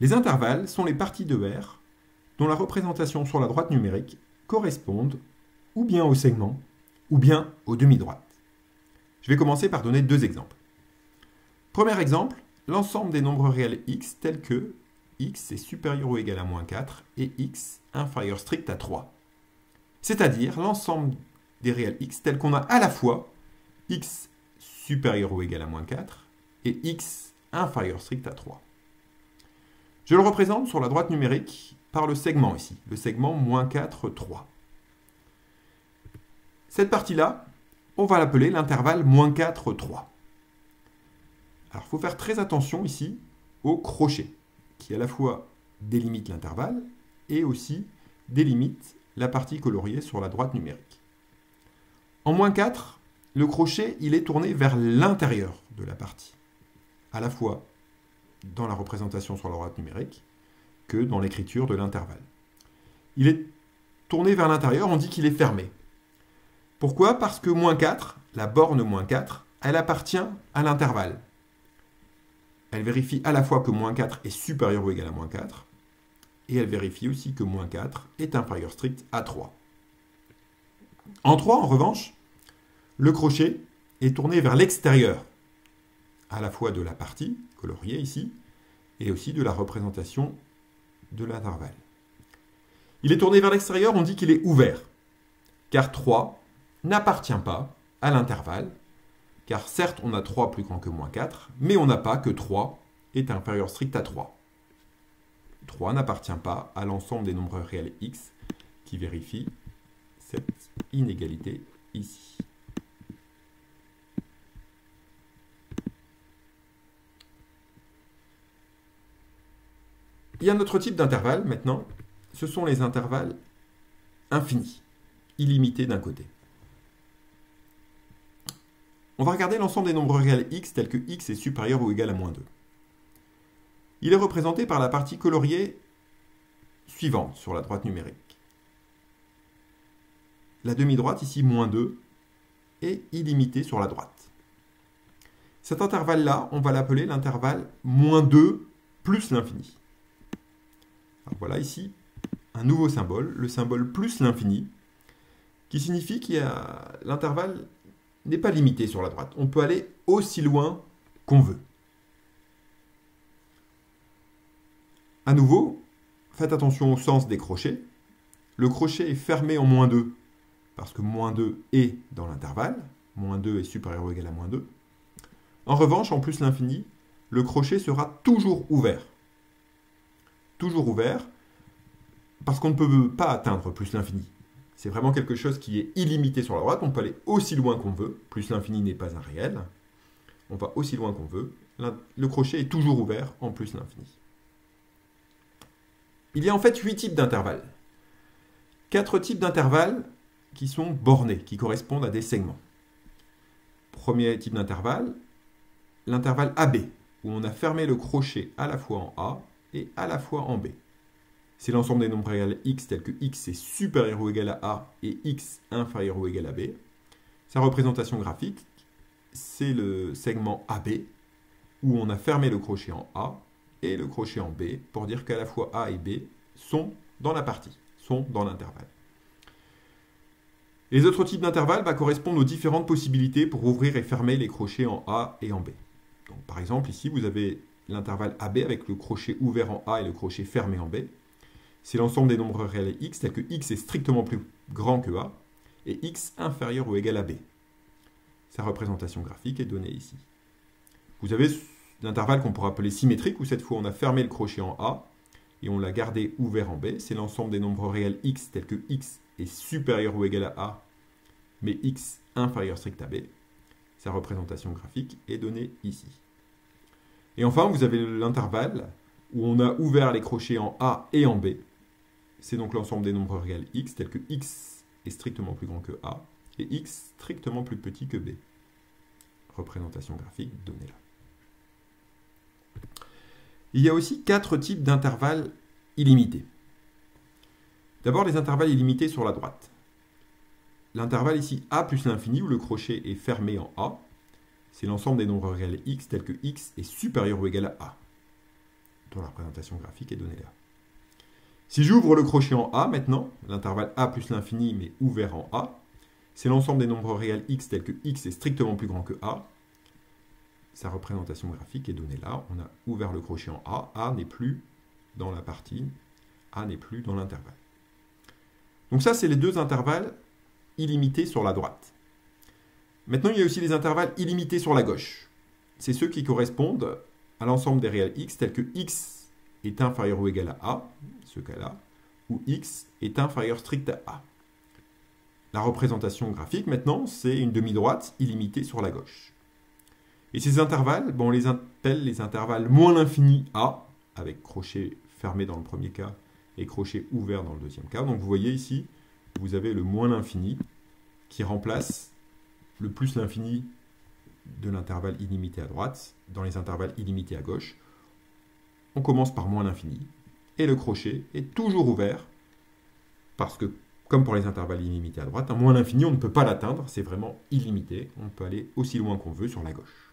Les intervalles sont les parties de R dont la représentation sur la droite numérique correspondent ou bien au segment ou bien aux demi-droites. Je vais commencer par donner deux exemples. Premier exemple, l'ensemble des nombres réels x tels que x est supérieur ou égal à moins 4 et x inférieur strict à 3. C'est-à-dire l'ensemble des réels x tels qu'on a à la fois x supérieur ou égal à moins 4 et x inférieur strict à 3. Je le représente sur la droite numérique par le segment ici, le segment moins 4, 3. Cette partie-là, on va l'appeler l'intervalle moins 4, 3. Alors, il faut faire très attention ici au crochet, qui à la fois délimite l'intervalle et aussi délimite la partie coloriée sur la droite numérique. En moins 4, le crochet il est tourné vers l'intérieur de la partie, à la fois dans la représentation sur la droite numérique que dans l'écriture de l'intervalle. Il est tourné vers l'intérieur, on dit qu'il est fermé. Pourquoi? Parce que moins 4, la borne moins 4, elle appartient à l'intervalle. Elle vérifie à la fois que moins 4 est supérieur ou égal à moins 4, et elle vérifie aussi que moins 4 est inférieur strict à 3. En 3, en revanche, le crochet est tourné vers l'extérieur, à la fois de la partie coloriée ici, et aussi de la représentation de l'intervalle. Il est tourné vers l'extérieur, on dit qu'il est ouvert, car 3 n'appartient pas à l'intervalle, car certes on a 3 plus grand que moins 4, mais on n'a pas que 3 est inférieur strict à 3. 3 n'appartient pas à l'ensemble des nombres réels x qui vérifie cette inégalité ici. Il y a un autre type d'intervalle maintenant, ce sont les intervalles infinis, illimités d'un côté. On va regarder l'ensemble des nombres réels x tels que x est supérieur ou égal à moins 2. Il est représenté par la partie coloriée suivante sur la droite numérique. La demi-droite, ici, moins 2, est illimitée sur la droite. Cet intervalle-là, on va l'appeler l'intervalle moins 2 plus l'infini. Voilà ici un nouveau symbole, le symbole plus l'infini, qui signifie que l'intervalle n'est pas limité sur la droite. On peut aller aussi loin qu'on veut. À nouveau, faites attention au sens des crochets. Le crochet est fermé en moins 2 parce que moins 2 est dans l'intervalle. Moins 2 est supérieur ou égal à moins 2. En revanche, en plus l'infini, le crochet sera toujours ouvert. Toujours ouvert parce qu'on ne peut pas atteindre plus l'infini. C'est vraiment quelque chose qui est illimité sur la droite. On peut aller aussi loin qu'on veut. Plus l'infini n'est pas un réel. On va aussi loin qu'on veut. Le crochet est toujours ouvert en plus l'infini. Il y a en fait 8 types d'intervalles. 4 types d'intervalles qui sont bornés, qui correspondent à des segments. Premier type d'intervalle, l'intervalle AB, où on a fermé le crochet à la fois en A et à la fois en B. C'est l'ensemble des nombres réels x tels que x est supérieur ou égal à A et x inférieur ou égal à B. Sa représentation graphique, c'est le segment AB, où on a fermé le crochet en A et le crochet en B, pour dire qu'à la fois A et B sont dans la partie, sont dans l'intervalle. Les autres types d'intervalles correspondent aux différentes possibilités pour ouvrir et fermer les crochets en A et en B. Donc, par exemple, ici, vous avez l'intervalle AB avec le crochet ouvert en A et le crochet fermé en B. C'est l'ensemble des nombres réels x, tels que x est strictement plus grand que A, et x inférieur ou égal à B. Sa représentation graphique est donnée ici. Vous avez l'intervalle qu'on pourrait appeler symétrique, où cette fois on a fermé le crochet en A, et on l'a gardé ouvert en B. C'est l'ensemble des nombres réels x, tels que x est supérieur ou égal à A, mais x inférieur strict à B. Sa représentation graphique est donnée ici. Et enfin, vous avez l'intervalle où on a ouvert les crochets en A et en B. C'est donc l'ensemble des nombres réels x, tels que x est strictement plus grand que A, et x strictement plus petit que B. Représentation graphique donnée là. Il y a aussi 4 types d'intervalles illimités. D'abord, les intervalles illimités sur la droite. L'intervalle ici A plus l'infini, où le crochet est fermé en A, c'est l'ensemble des nombres réels x tels que x est supérieur ou égal à A. dont la représentation graphique est donnée là. Si j'ouvre le crochet en A maintenant, l'intervalle A plus l'infini mais ouvert en A, c'est l'ensemble des nombres réels x tels que x est strictement plus grand que A. Sa représentation graphique est donnée là. On a ouvert le crochet en A n'est plus dans la partie, A n'est plus dans l'intervalle. Donc ça, c'est les deux intervalles illimités sur la droite. Maintenant, il y a aussi les intervalles illimités sur la gauche. C'est ceux qui correspondent à l'ensemble des réels x tels que x est inférieur ou égal à A, ce cas-là, ou x est inférieur strict à A. La représentation graphique, maintenant, c'est une demi-droite illimitée sur la gauche. Et ces intervalles, on les appelle les intervalles moins l'infini A, avec crochet fermé dans le premier cas et crochet ouvert dans le deuxième cas. Donc vous voyez ici, vous avez le moins l'infini qui remplace le plus l'infini de l'intervalle illimité à droite dans les intervalles illimités à gauche. On commence par moins l'infini et le crochet est toujours ouvert parce que, comme pour les intervalles illimités à droite, un moins l'infini, on ne peut pas l'atteindre, c'est vraiment illimité. On peut aller aussi loin qu'on veut sur la gauche.